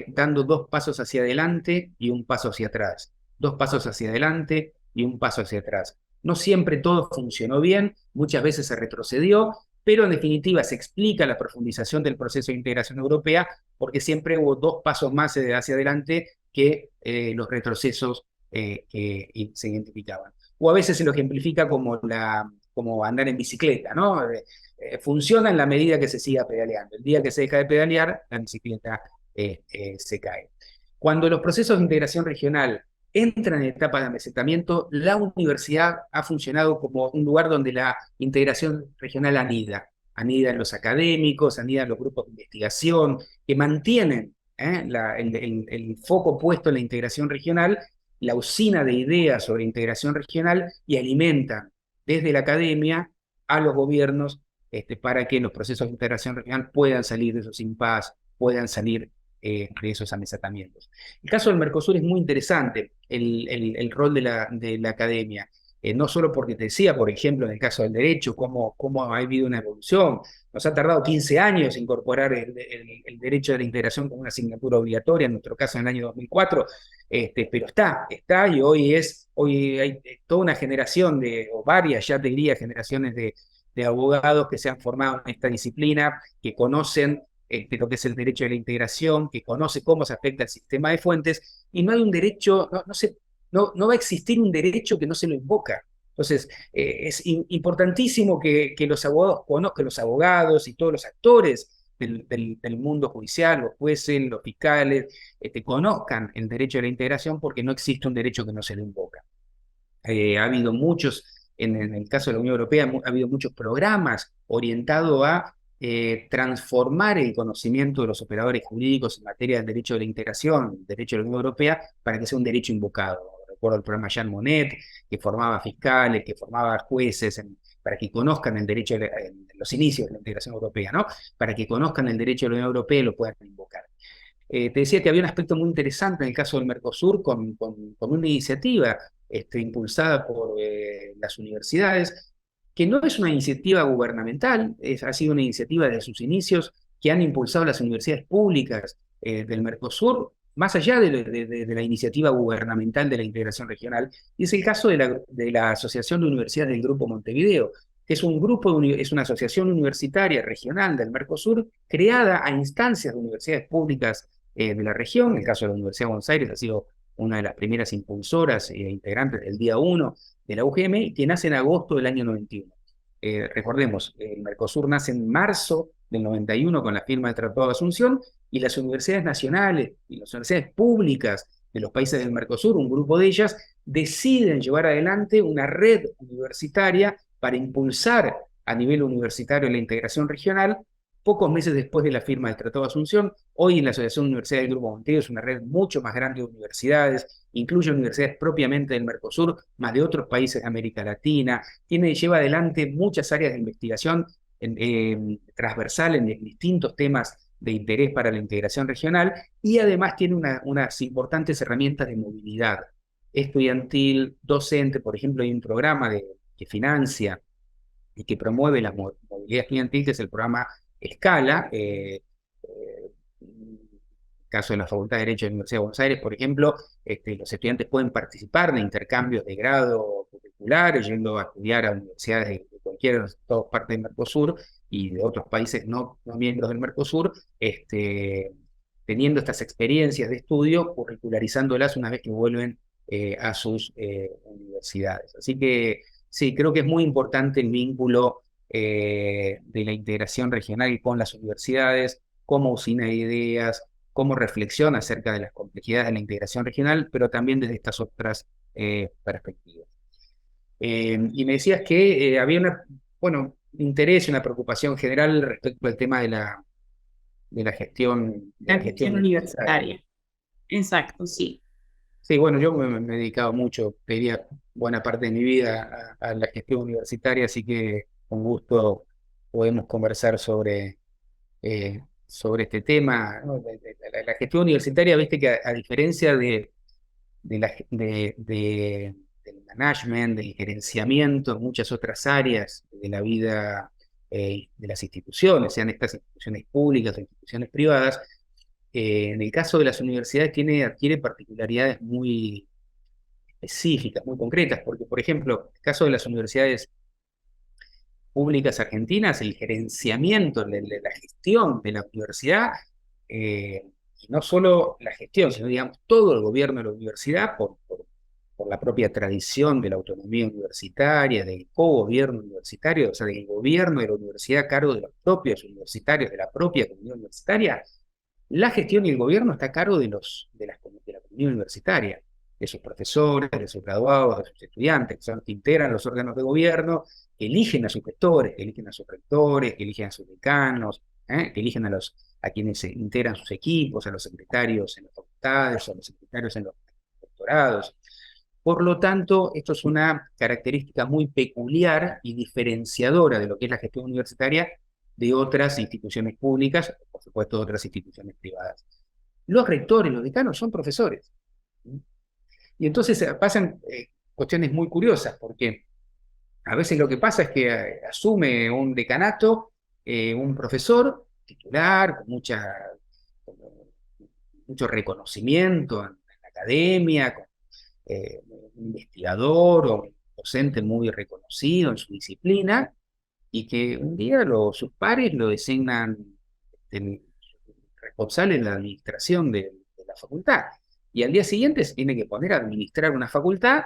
dando 2 pasos hacia adelante y un paso hacia atrás. 2 pasos hacia adelante y un paso hacia atrás. No siempre todo funcionó bien, muchas veces se retrocedió, pero en definitiva se explica la profundización del proceso de integración europea porque siempre hubo 2 pasos más hacia adelante que los retrocesos que se identificaban. O a veces se lo ejemplifica como andar en bicicleta, ¿no? Funciona en la medida que se siga pedaleando. El día que se deja de pedalear, la bicicleta se cae. Cuando los procesos de integración regional entran en etapas de amesetamiento, la universidad ha funcionado como un lugar donde la integración regional anida. Anida en los académicos, anida en los grupos de investigación, que mantienen el foco puesto en la integración regional, la usina de ideas sobre integración regional, y alimentan desde la academia a los gobiernos para que los procesos de integración regional puedan salir de esos impases, puedan salir de esos amesatamientos. El caso del Mercosur es muy interesante, el rol de la academia, no solo porque te decía, por ejemplo, en el caso del derecho, cómo ha habido una evolución. Nos ha tardado 15 años incorporar el derecho de la integración como una asignatura obligatoria, en nuestro caso en el año 2004, pero está, y hoy hay toda una generación o varias, ya te diría, generaciones de abogados que se han formado en esta disciplina, que conocen lo que es el derecho de la integración, que conoce cómo se afecta el sistema de fuentes, y no hay un derecho, no va a existir un derecho que no se lo invoca. Entonces, es importantísimo que los abogados conozcan, los abogados y todos los actores del mundo judicial, los jueces, los fiscales, conozcan el derecho de la integración, porque no existe un derecho que no se lo invoca. Ha habido muchos, en el caso de la Unión Europea, ha habido muchos programas orientados a transformar el conocimiento de los operadores jurídicos en materia del derecho de la integración, derecho de la Unión Europea, para que sea un derecho invocado. Recuerdo el programa Jean Monnet, que formaba fiscales, que formaba jueces, para que conozcan el derecho, los inicios de la integración europea, ¿no? Para que conozcan el derecho de la Unión Europea y lo puedan invocar. Te decía que había un aspecto muy interesante en el caso del Mercosur con una iniciativa impulsada por las universidades, que no es una iniciativa gubernamental, ha sido una iniciativa desde sus inicios que han impulsado las universidades públicas del Mercosur, más allá de la iniciativa gubernamental de la integración regional, y es el caso de la Asociación de Universidades del Grupo Montevideo, que es es una asociación universitaria regional del Mercosur, creada a instancias de universidades públicas de la región. El caso de la Universidad de Buenos Aires ha sido una de las primeras impulsoras e integrantes del día 1 de la UGM, que nace en agosto del año 91. Recordemos, el Mercosur nace en marzo del 91 con la firma del Tratado de Asunción, y las universidades nacionales y las universidades públicas de los países del Mercosur, un grupo de ellas, deciden llevar adelante una red universitaria para impulsar a nivel universitario la integración regional. Pocos meses después de la firma del Tratado de Asunción, hoy en la Asociación de Universidades del Grupo Montevideo es una red mucho más grande de universidades, incluye universidades propiamente del Mercosur, más de otros países de América Latina, lleva adelante muchas áreas de investigación transversal en distintos temas de interés para la integración regional, y además tiene unas importantes herramientas de movilidad estudiantil, docente. Por ejemplo, hay un programa que financia y que promueve la movilidad estudiantil, que es el programa Escala. En el caso de la Facultad de Derecho de la Universidad de Buenos Aires, por ejemplo, los estudiantes pueden participar de intercambios de grado curriculares, yendo a estudiar a universidades de cualquier todas partes del Mercosur y de otros países no miembros del Mercosur, teniendo estas experiencias de estudio, curricularizándolas una vez que vuelven a sus universidades. Así que sí, creo que es muy importante el vínculo de la integración regional con las universidades, cómo usina ideas, cómo reflexiona acerca de las complejidades de la integración regional, pero también desde estas otras perspectivas. Y me decías que había bueno, interés, una preocupación general respecto al tema de la gestión, de La la gestión gestión universitaria. universitaria. Exacto, sí. Sí, bueno, yo me he dedicado mucho, te diría, buena parte de mi vida a la gestión universitaria, así que con gusto podemos conversar sobre este tema, ¿no? La gestión universitaria, viste que a diferencia del management, del gerenciamiento, en muchas otras áreas de la vida de las instituciones, sean estas instituciones públicas o instituciones privadas, en el caso de las universidades adquiere particularidades muy específicas, muy concretas, porque, por ejemplo, en el caso de las universidades públicas argentinas, el gerenciamiento, la gestión de la universidad, y no solo la gestión, sino, digamos, todo el gobierno de la universidad, por la propia tradición de la autonomía universitaria, del cogobierno universitario, o sea, del gobierno de la universidad a cargo de los propios universitarios, de la propia comunidad universitaria, la gestión y el gobierno está a cargo de la comunidad universitaria, de sus profesores, de sus graduados, de sus estudiantes, que son los que integran los órganos de gobierno, que eligen a sus gestores, que eligen a sus rectores, que eligen a sus decanos, que eligen a quienes se integran sus equipos, a los secretarios en las facultades, a los secretarios en los doctorados. Por lo tanto, esto es una característica muy peculiar y diferenciadora de lo que es la gestión universitaria de otras instituciones públicas, por supuesto de otras instituciones privadas. Los rectores, los decanos son profesores. Y entonces pasan cuestiones muy curiosas, porque a veces lo que pasa es que asume un decanato un profesor titular con mucho reconocimiento en la academia, un investigador o un docente muy reconocido en su disciplina, y que un día sus pares lo designan responsable de la administración de la facultad. Y al día siguiente se tiene que poner a administrar una facultad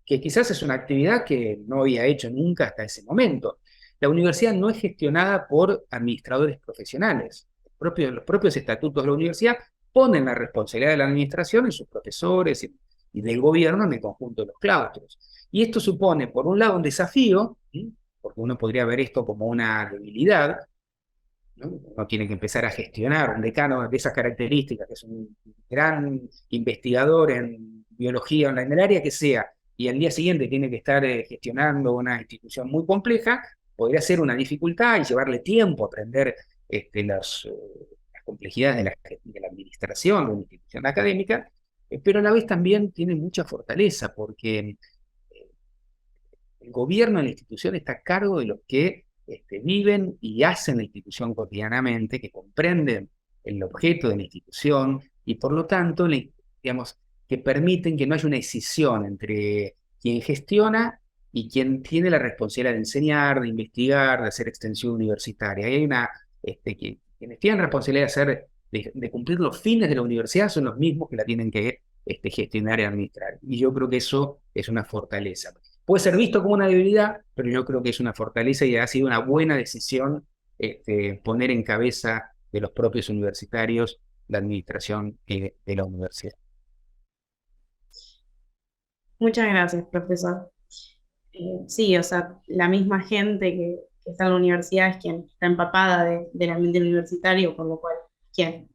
que quizás es una actividad que no había hecho nunca hasta ese momento. La universidad no es gestionada por administradores profesionales. Los propios estatutos de la universidad ponen la responsabilidad de la administración en sus profesores y del gobierno en el conjunto de los claustros. Y esto supone, por un lado, un desafío, ¿sí? Porque uno podría ver esto como una debilidad, ¿no? Uno tiene que empezar a gestionar un decano de esas características, que es un gran investigador en biología, en el área que sea, y al día siguiente tiene que estar gestionando una institución muy compleja, podría ser una dificultad y llevarle tiempo aprender las complejidades de la administración de una institución académica, pero a la vez también tiene mucha fortaleza, porque el gobierno de la institución está a cargo de los que viven y hacen la institución cotidianamente, que comprenden el objeto de la institución y por lo tanto, digamos, que permiten que no haya una decisión entre quien gestiona y quien tiene la responsabilidad de enseñar, de investigar, de hacer extensión universitaria. Hay quienes tienen responsabilidad de cumplir los fines de la universidad son los mismos que la tienen que gestionar y administrar. Y yo creo que eso es una fortaleza. Puede ser visto como una debilidad, pero yo creo que es una fortaleza y ha sido una buena decisión poner en cabeza de los propios universitarios la administración de la universidad. Muchas gracias, profesor. Sí, o sea, la misma gente que está en la universidad es quien está empapada del ambiente universitario, por lo cual, quien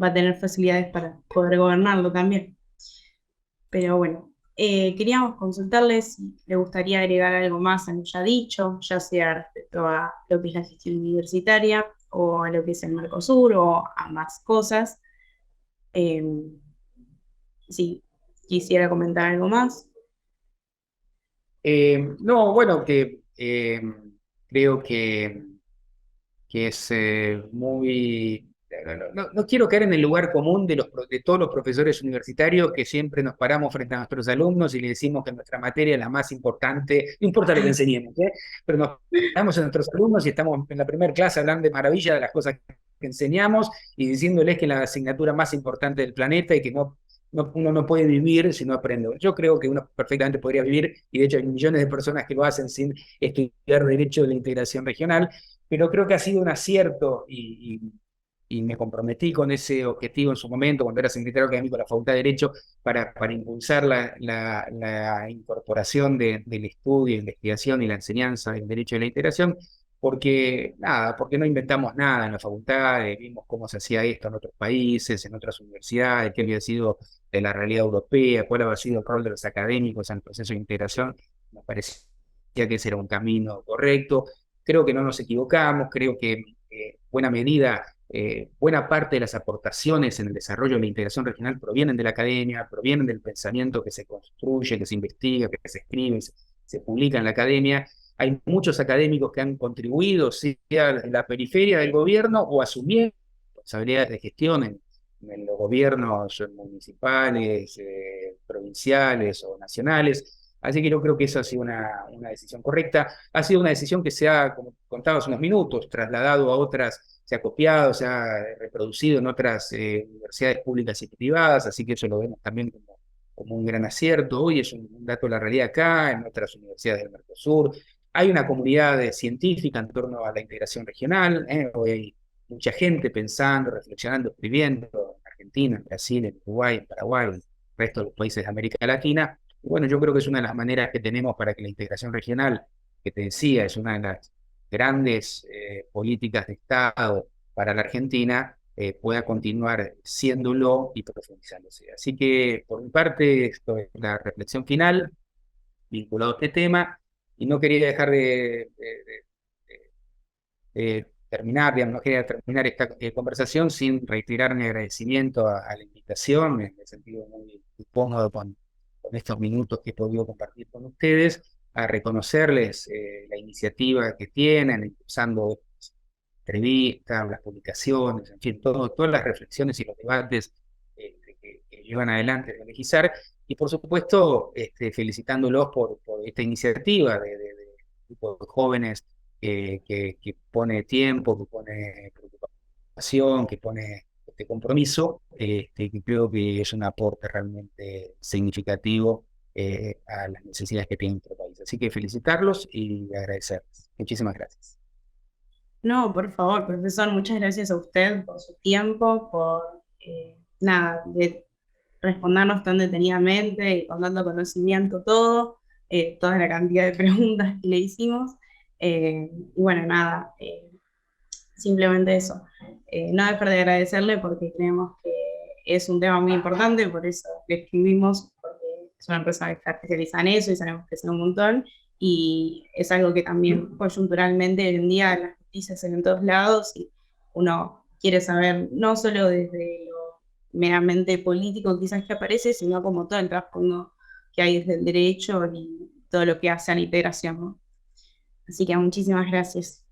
va a tener facilidades para poder gobernarlo también. Pero bueno, queríamos consultarles si le gustaría agregar algo más a lo ya dicho, ya sea respecto a lo que es la gestión universitaria o a lo que es el Mercosur o a más cosas. Eh, si quisiera comentar algo más. No, bueno, Creo que es muy... No quiero caer en el lugar común de todos los profesores universitarios que siempre nos paramos frente a nuestros alumnos y le decimos que nuestra materia es la más importante, no importa lo que enseñemos, ¿eh? Pero nos paramos a nuestros alumnos y estamos en la primera clase hablando de maravilla de las cosas que enseñamos y diciéndoles que es la asignatura más importante del planeta y que uno no puede vivir si no aprende. Yo creo que uno perfectamente podría vivir, y de hecho hay millones de personas que lo hacen sin estudiar Derecho de la Integración Regional, pero creo que ha sido un acierto y me comprometí con ese objetivo en su momento, cuando era secretario académico de la Facultad de Derecho, para impulsar la incorporación del estudio, investigación y la enseñanza del derecho de la integración, porque nada, porque no inventamos nada en la facultad, vimos cómo se hacía esto en otros países, en otras universidades, qué había sido de la realidad europea, cuál había sido el rol de los académicos en el proceso de integración. Nos parecía que ese era un camino correcto. Creo que no nos equivocamos, creo que buena medida, buena parte de las aportaciones en el desarrollo de la integración regional provienen de la academia, provienen del pensamiento que se construye, que se investiga, que se escribe, se publica en la academia. Hay muchos académicos que han contribuido, sea en la periferia del gobierno o asumiendo responsabilidades de gestión en los gobiernos municipales, provinciales o nacionales. Así que yo creo que esa ha sido una decisión correcta. Ha sido una decisión que se ha, como contabas unos minutos, trasladado a otras, se ha copiado, se ha reproducido en otras universidades públicas y privadas, así que eso lo vemos también como un gran acierto. Hoy es un dato de la realidad acá, en otras universidades del Mercosur. Hay una comunidad científica en torno a la integración regional. Hoy hay mucha gente pensando, reflexionando, escribiendo en Argentina, en Brasil, en Uruguay, en Paraguay, en el resto de los países de América Latina. Y bueno, yo creo que es una de las maneras que tenemos para que la integración regional, que te decía, es una de las grandes políticas de Estado para la Argentina, pueda continuar siéndolo y profundizándose. Así que, por mi parte, esto es la reflexión final vinculado a este tema, y no quería dejar terminar, digamos, no quería terminar esta conversación sin reiterar mi agradecimiento a la invitación. Me he sentido muy cómodo con estos minutos que he podido compartir con ustedes, a reconocerles la iniciativa que tienen, impulsando entrevistas, las publicaciones, en fin, todas las reflexiones y los debates que llevan adelante de legislar, y por supuesto felicitándolos por esta iniciativa de grupo de jóvenes que pone tiempo, que pone preocupación, que pone este compromiso, que creo que es un aporte realmente significativo a las necesidades que tiene nuestro país. Así que felicitarlos y agradecerles. Muchísimas gracias. No, por favor, profesor, muchas gracias a usted por su tiempo, por nada, de respondernos tan detenidamente y con tanto conocimiento todo, toda la cantidad de preguntas que le hicimos. Y bueno, nada, simplemente eso. No dejar de agradecerle porque creemos que es un tema muy importante, por eso le escribimos, porque es una empresa que está especializada en eso y sabemos que es un montón. Y es algo que también coyunturalmente hoy en día las noticias en todos lados y uno quiere saber no solo desde lo meramente político quizás que aparece, sino como todo el trasfondo que hay desde el derecho y todo lo que hace a la integración, ¿no? Así que muchísimas gracias.